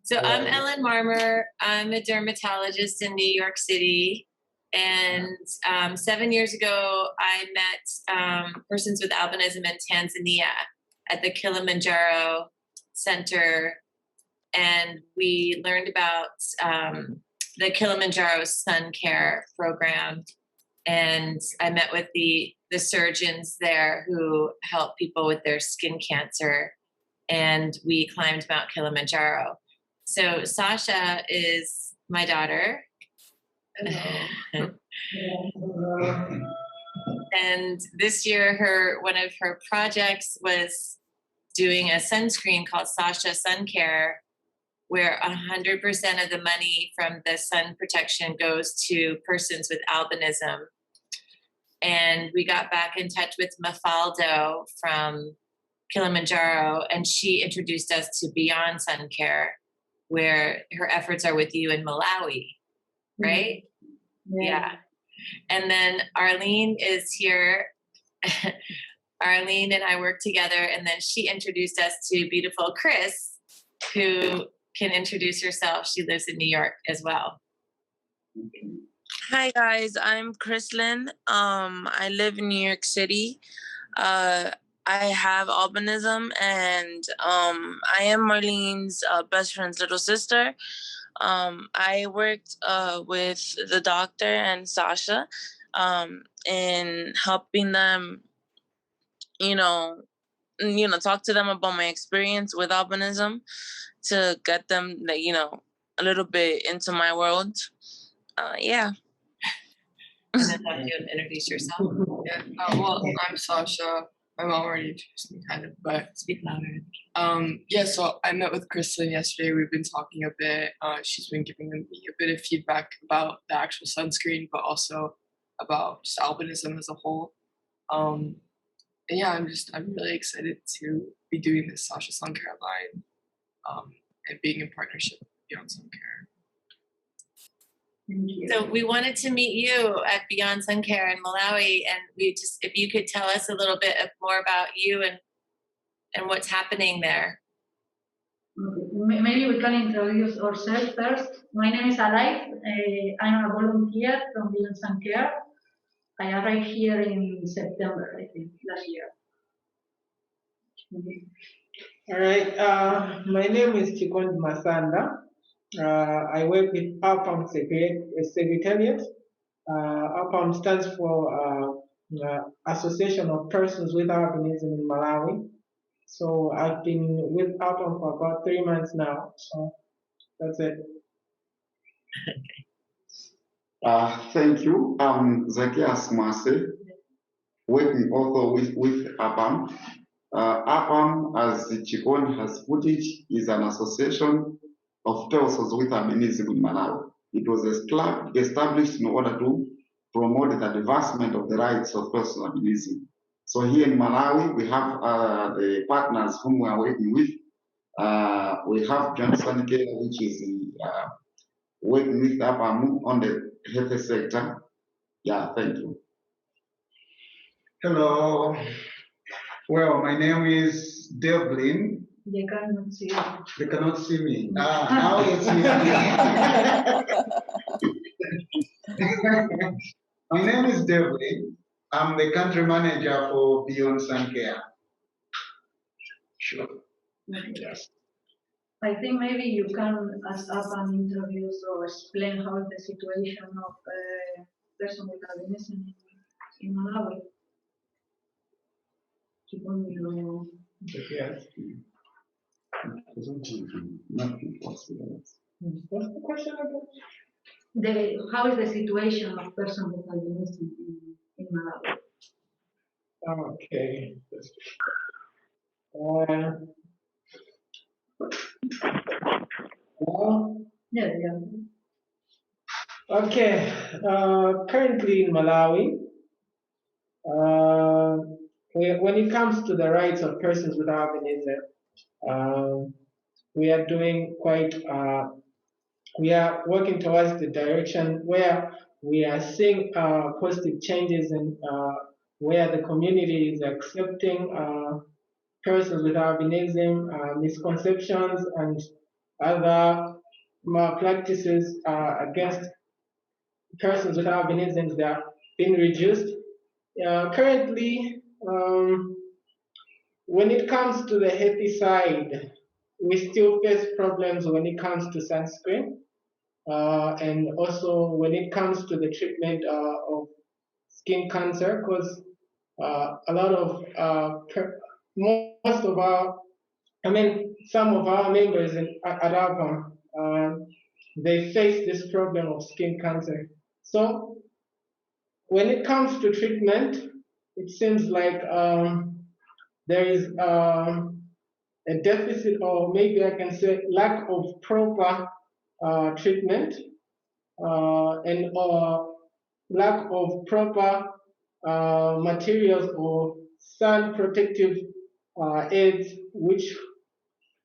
So I'm Ellen Marmur. I'm a dermatologist in New York City. And 7 years ago, I met persons with albinism in Tanzania at the Kilimanjaro Center. And we learned about the Kilimanjaro Suncare program. And I met with the surgeons there who help people with their skin cancer. And we climbed Mount Kilimanjaro. So Sasha is my daughter. And this year, one of her projects was doing a sunscreen called Sasha Suncare, where 100% of the money from the sun protection goes to persons with albinism. And we got back in touch with Mafaldo from Kilimanjaro, and she introduced us to Beyond Suncare, where her efforts are with you in Malawi, right? Yeah. And then Arlene is here. Arlene and I work together, and then she introduced us to beautiful Chris, who can introduce herself. She lives in New York as well. Hi guys, I'm Chrislyn. I live in New York City. I have albinism, and I am Marlene's best friend's little sister. I worked with the doctor and Sasha in helping them, talk to them about my experience with albinism to get them, a little bit into my world. Yeah. And then have you introduce yourself. Yeah. Well, I'm Sasha. My mom already introduced me, kind of, but Speak louder. Yeah. So I met with Kristen yesterday. We've been talking a bit. She's been giving me a bit of feedback about the actual sunscreen, but also about just albinism as a whole. And yeah, I'm really excited to be doing this Sasha Suncare line, and being in partnership with Beyond Suncare. So we wanted to meet you at Beyond Suncare in Malawi, and if you could tell us a little bit more about you and what's happening there. Maybe we can introduce ourselves first. My name is Alay. I'm a volunteer from Beyond Suncare. I arrived here in September, I think, last year. All right. My name is Chikond Masanda. I work with APAM Secretariat. APAM stands for Association of Persons with Albinism in Malawi. So I've been with APAM for about 3 months now. So that's it. Thank you. I'm Zacchaeus Mase, working also with APAM. APAM, as Chikon has put it, is an association of persons with albinism in Malawi. It was established in order to promote the advancement of the rights of persons with albinism. So here in Malawi, we have the partners whom we are working with. We have Beyond Suncare, which is working with APAM on the health sector. Yeah, thank you. Hello. Well, my name is Devlin. They cannot see you. They cannot see me. Now you see me. My name is Devlin. I'm the country manager for Beyond Suncare. Sure. Yes. I think maybe you can, as APAM, introduce or explain how is the situation of person with albinism in Malawi. Yes. What's the question about? How is the situation of person with albinism in Malawi? Okay. Yeah. Okay. Currently in Malawi, when it comes to the rights of persons with albinism, we are doing quite. We are working towards the direction where we are seeing positive changes in where the community is accepting persons with albinism, misconceptions, and other malpractices against persons with albinism, they are being reduced. Currently, when it comes to the healthy side, we still face problems when it comes to sunscreen, and also when it comes to the treatment of skin cancer, because a lot of most of our, some of our members at APAM, they face this problem of skin cancer. So when it comes to treatment, it seems like there is a deficit, or maybe I can say lack of proper treatment, and lack of proper materials or sun protective aids which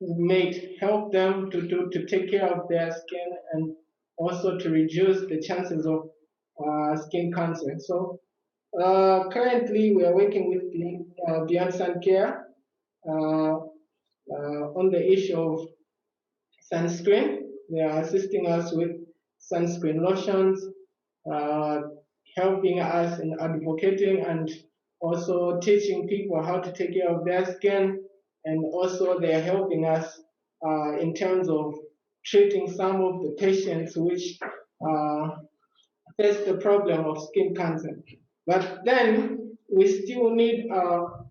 may help them to take care of their skin and also to reduce the chances of skin cancer. So currently we are working with Beyond Suncare on the issue of sunscreen. They are assisting us with sunscreen lotions, helping us in advocating and also teaching people how to take care of their skin, and also they are helping us in terms of treating some of the patients which face the problem of skin cancer. But then we still need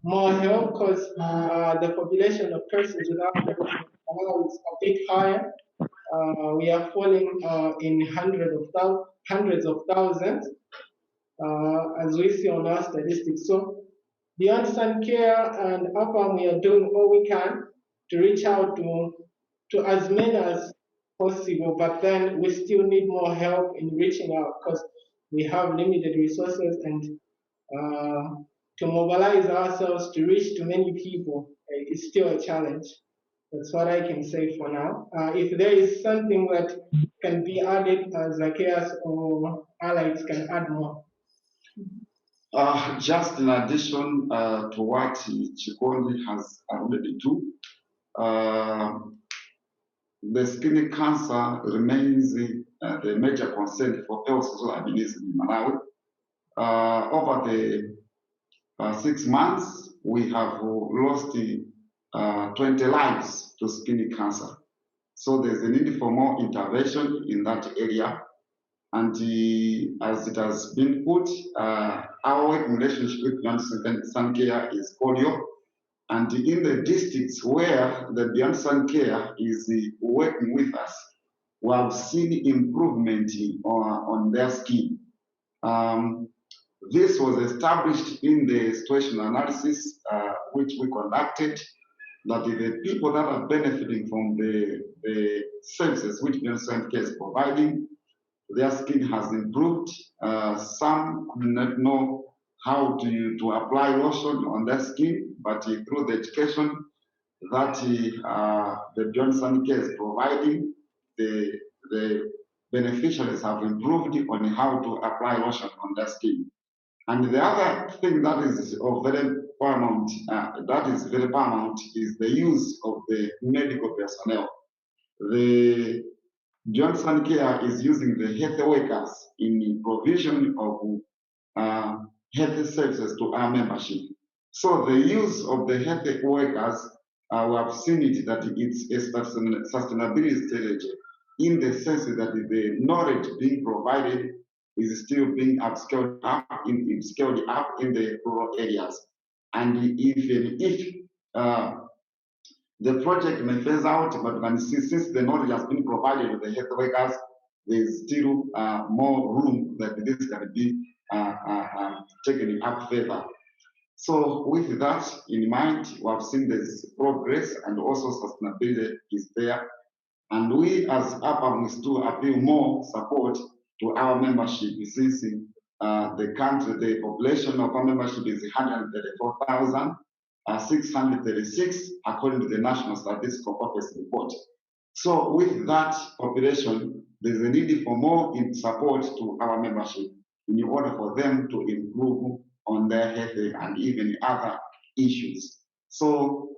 more help, because the population of persons without albinism is a bit higher. We are falling in hundreds of thousands, as we see on our statistics. So Beyond Suncare and APAM, we are doing all we can to reach out to as many as possible, but then we still need more help in reaching out, because we have limited resources, and to mobilize ourselves to reach to many people is still a challenge. That's what I can say for now. If there is something that can be added, Zacchaeus or Alex can add more. Just in addition to what Chikondi has alluded to, the skin cancer remains the major concern for persons with albinism in Malawi. Over the 6 months, we have lost 20 lives to skin cancer. So there's a need for more intervention in that area. And as it has been put, our working relationship with Beyond Suncare is cordial. And in the districts where the Beyond Suncare is working with us, we have seen improvement on their skin. This was established in the situational analysis which we conducted, that the people that are benefiting from the services which Beyond Suncare is providing, their skin has improved. Some do not know how to apply lotion on their skin, but through the education that the Beyond Suncare is providing, the beneficiaries have improved on how to apply lotion on their skin. And the other thing that is very paramount, is the use of the medical personnel. The Beyond Suncare is using the health workers in the provision of health services to our membership. So the use of the health workers, we have seen it that it's a sustainability strategy, in the sense that the knowledge being provided is still being scaled up in the rural areas. And if the project may phase out, but since the knowledge has been provided to the health workers, there's still more room that this can be taken up further. So with that in mind, we have seen this progress, and also sustainability is there. And we as APAM is to appeal more support to our membership, since the country, the population of our membership is 134,636, according to the National Statistical Office report. So with that population, there's a need for more support to our membership in order for them to improve on their health and even other issues. So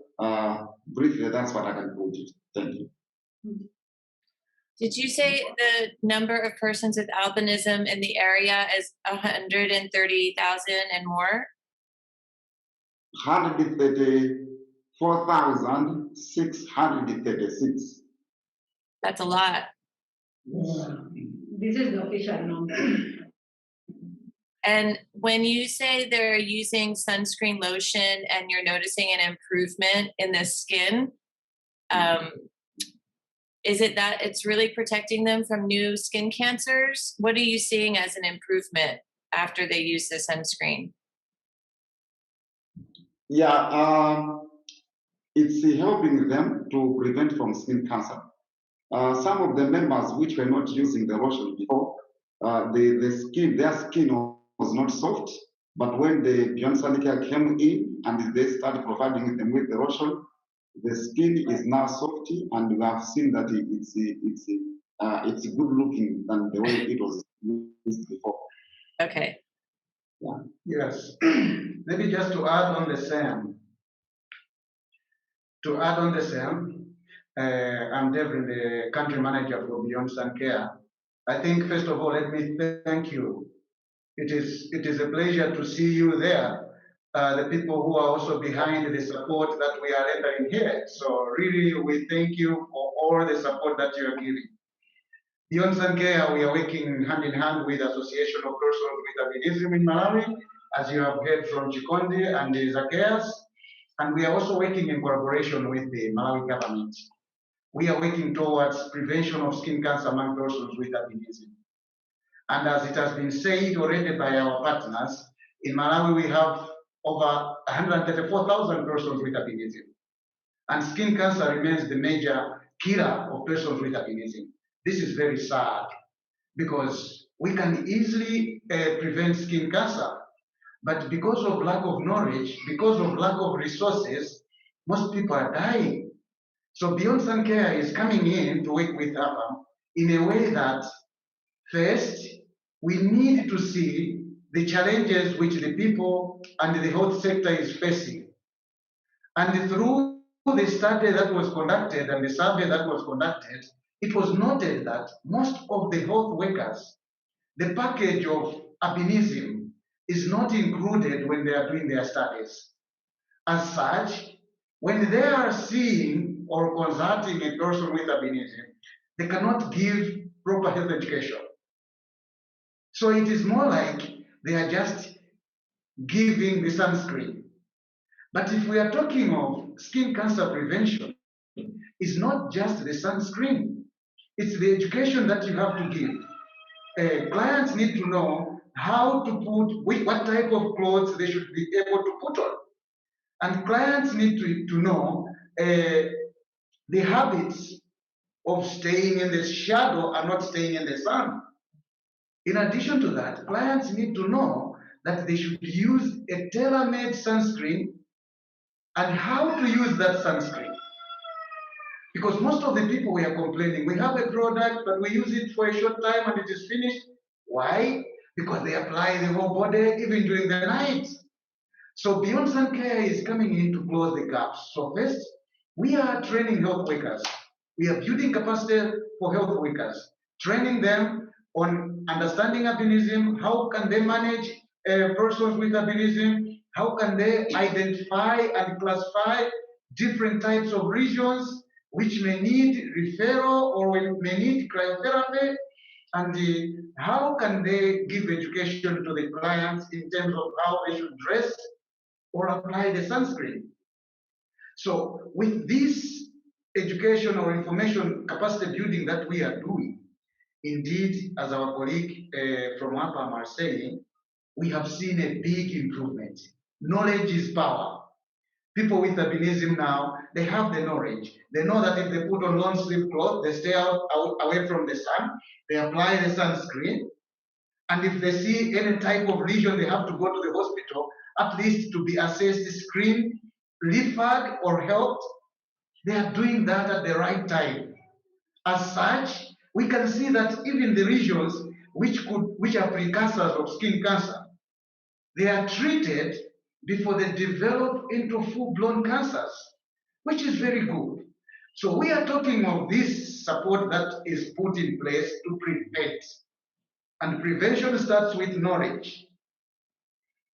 briefly, that's what I can put it. Thank you. Did you say the number of persons with albinism in the area is 130,000 and more? 134,636. That's a lot. This is the official number. And when you say they're using sunscreen lotion and you're noticing an improvement in the skin, is it that it's really protecting them from new skin cancers? What are you seeing as an improvement after they use the sunscreen? Yeah, it's helping them to prevent from skin cancer. Some of the members which were not using the lotion before, their skin was not soft, but when the Beyond Suncare came in and they started providing them with the lotion, the skin is now soft, and we have seen that it's good looking than the way it was used before. Okay. Yeah. Yes. Maybe just to add on the same. I'm Devin, the country manager for Beyond Suncare. I think first of all, let me thank you. It is a pleasure to see you there. The people who are also behind the support that we are rendering here. So really, we thank you for all the support that you are giving. Beyond Suncare, we are working hand in hand with the Association of Persons with Albinism in Malawi, as you have heard from Chikondi and the Zacchaeus. And we are also working in collaboration with the Malawi government. We are working towards prevention of skin cancer among persons with albinism. And as it has been said already by our partners, in Malawi we have over 134,000 persons with albinism. And skin cancer remains the major killer of persons with albinism. This is very sad because we can easily prevent skin cancer, but because of lack of knowledge, because of lack of resources, most people are dying. So Beyond Suncare is coming in to work with APAM in a way that first, we need to see the challenges which the people and the health sector is facing. And through the study that was conducted and the survey that was conducted, it was noted that most of the health workers, the package of albinism is not included when they are doing their studies. As such, when they are seeing or consulting a person with albinism, they cannot give proper health education. So it is more like they are just giving the sunscreen. But if we are talking of skin cancer prevention, it's not just the sunscreen. It's the education that you have to give. Clients need to know how to put, what type of clothes they should be able to put on. And clients need to know the habits of staying in the shadow and not staying in the sun. In addition to that, clients need to know that they should use a tailor-made sunscreen and how to use that sunscreen. Because most of the people we are complaining, we have a product, but we use it for a short time and it is finished. Why? Because they apply the whole body even during the night. So Beyond Suncare is coming in to close the gaps. So first, we are training health workers. We are building capacity for health workers, training them on understanding albinism, how can they manage persons with albinism, how can they identify and classify different types of regions which may need referral or may need cryotherapy, and how can they give education to the clients in terms of how they should dress or apply the sunscreen. So with this education or information capacity building that we are doing, indeed, as our colleague from APAM are saying, we have seen a big improvement. Knowledge is power. People with albinism now, they have the knowledge. They know that if they put on long sleeve clothes, they stay out away from the sun, they apply the sunscreen, and if they see any type of lesion, they have to go to the hospital, at least to be assessed, screened, referred, or helped. They are doing that at the right time. As such, we can see that even the regions which are precursors of skin cancer, they are treated before they develop into full-blown cancers, which is very good. So we are talking of this support that is put in place to prevent. And prevention starts with knowledge.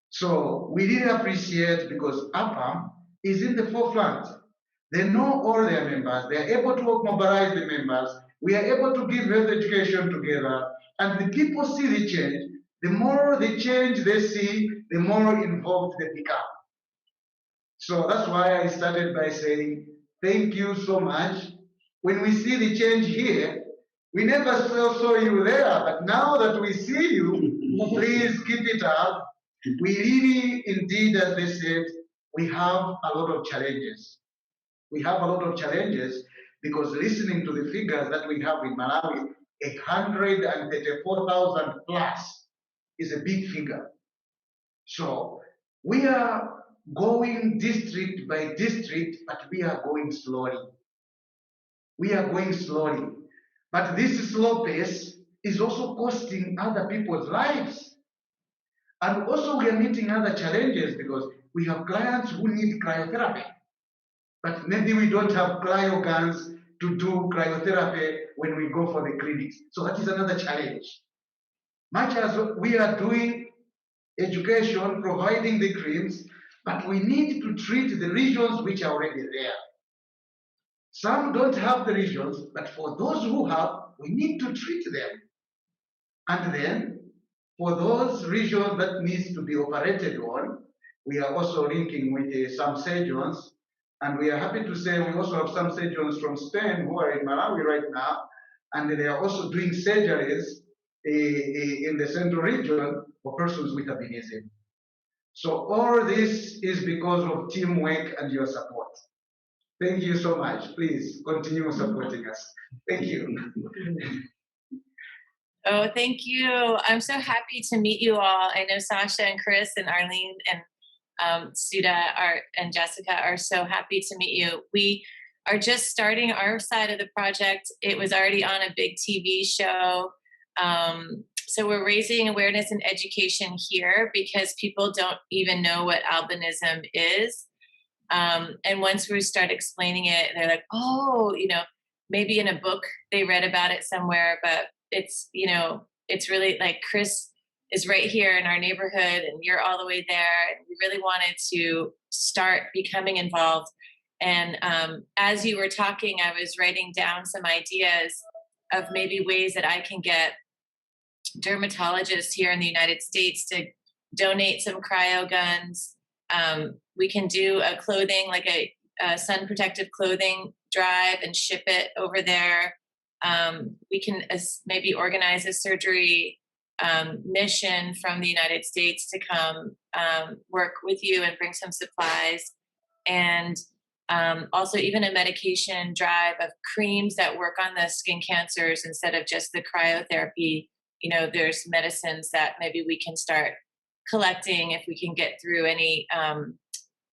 So we really appreciate because APAM is in the forefront. They know all their members. They are able to mobilize the members. We are able to give health education together. And the people see the change. The more the change they see, the more involved they become. So that's why I started by saying, thank you so much. When we see the change here, we never saw you there, but now that we see you, please keep it up. We really, indeed, as they said, we have a lot of challenges. We have a lot of challenges because listening to the figures that we have in Malawi, 134,000 plus is a big figure. So we are going district by district, but we are going slowly. We are going slowly. But this slow pace is also costing other people's lives. And also we are meeting other challenges because we have clients who need cryotherapy. But maybe we don't have cryo guns to do cryotherapy when we go for the clinics. So that is another challenge. Much as we are doing education, providing the creams, but we need to treat the regions which are already there. Some don't have the regions, but for those who have, we need to treat them. And then, for those regions that needs to be operated on, we are also linking with some surgeons, and we are happy to say we also have some surgeons from Spain who are in Malawi right now, and they are also doing surgeries in the central region for persons with albinism. So all this is because of teamwork and your support. Thank you so much. Please continue supporting us. Thank you. Oh, thank you. I'm so happy to meet you all. I know Sasha and Chris and Arlene and Suda and Jessica are so happy to meet you. We are just starting our side of the project. It was already on a big TV show. So we're raising awareness and education here because people don't even know what albinism is. And once we start explaining it, they're like, oh, maybe in a book they read about it somewhere, but it's, it's really like Chris is right here in our neighborhood and you're all the way there. And we really wanted to start becoming involved. And as you were talking, I was writing down some ideas of maybe ways that I can get dermatologists here in the United States to donate some cryo guns. We can do a clothing, like a sun protective clothing drive and ship it over there. We can maybe organize a surgery mission from the United States to come work with you and bring some supplies. And also even a medication drive of creams that work on the skin cancers instead of just the cryotherapy. There's medicines that maybe we can start collecting if we can get through any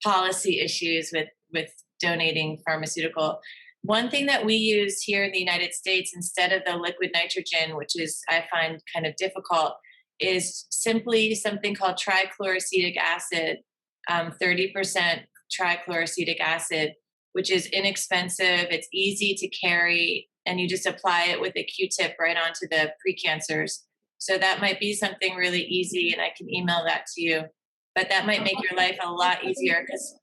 policy issues with donating pharmaceutical. One thing that we use here in the United States instead of the liquid nitrogen, which is I find kind of difficult, is simply something called trichloroacetic acid, 30% trichloroacetic acid, which is inexpensive, it's easy to carry, and you just apply it with a Q-tip right onto the precancers. So that might be something really easy, and I can email that to you. But that might make your life a lot easier because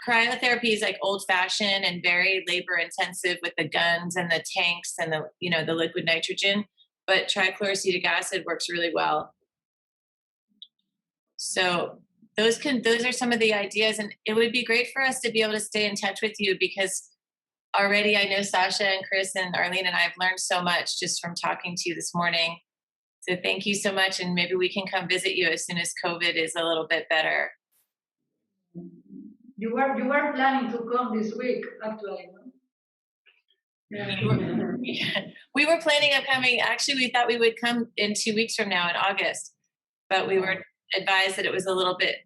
cryotherapy is like old-fashioned and very labor-intensive with the guns and the tanks and the liquid nitrogen. But trichloroacetic acid works really well. So those are some of the ideas, and it would be great for us to be able to stay in touch with you because already I know Sasha and Chris and Arlene and I have learned so much just from talking to you this morning. So thank you so much, and maybe we can come visit you as soon as COVID is a little bit better. You were planning to come this week, actually. No? We were planning on coming. Actually, we thought we would come in 2 weeks from now in August, but we were advised that it was a little bit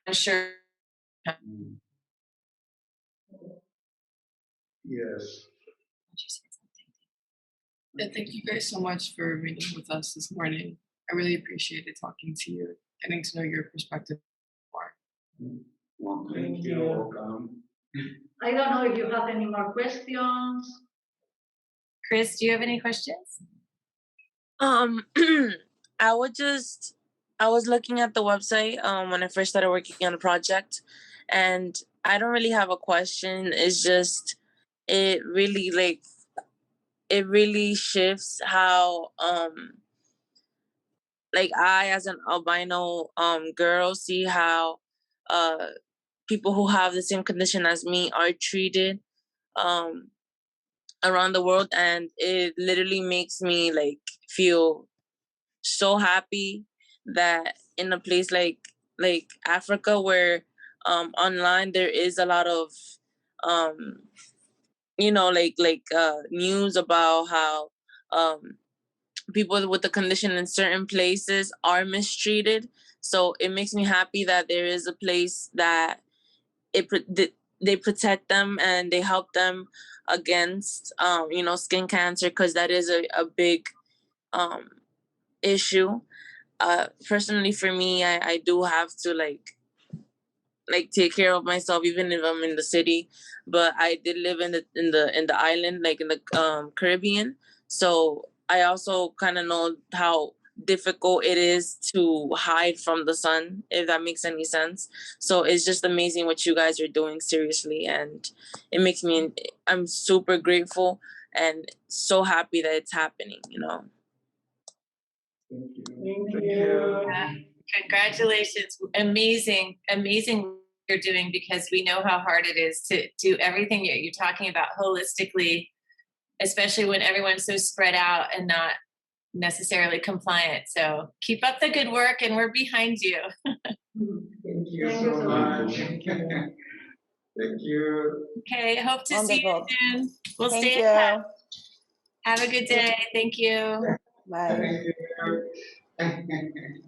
unsure. Yes. Yeah, thank you guys so much for meeting with us this morning. I really appreciated talking to you, getting to know your perspective more. Well, Thank you. Welcome. I don't know if you have any more questions. Chris, do you have any questions? I was looking at the website when I first started working on the project, and I don't really have a question. It's just it really shifts how like I as an albino girl see how people who have the same condition as me are treated around the world, and it literally makes me like feel so happy that in a place like Africa where online there is a lot of news about how people with the condition in certain places are mistreated. So it makes me happy that there is a place that they protect them and they help them against skin cancer, because that is a big issue. Personally for me, I do have to like take care of myself even if I'm in the city, but I did live in the island, like in the Caribbean, so I also kind of know how difficult it is to hide from the sun, if that makes any sense. So it's just amazing what you guys are doing, seriously, and I'm super grateful and so happy that it's happening. Thank you. Congratulations. Amazing work you're doing, because we know how hard it is to do everything you're talking about holistically, especially when everyone's so spread out and not necessarily compliant. So keep up the good work, and we're behind you. Thank you Thank so you so much. much. Thank you. Okay, hope to see Wonderful. you soon. We'll Thank stay in you. touch. Have a good day. Thank you. Bye. Thank you.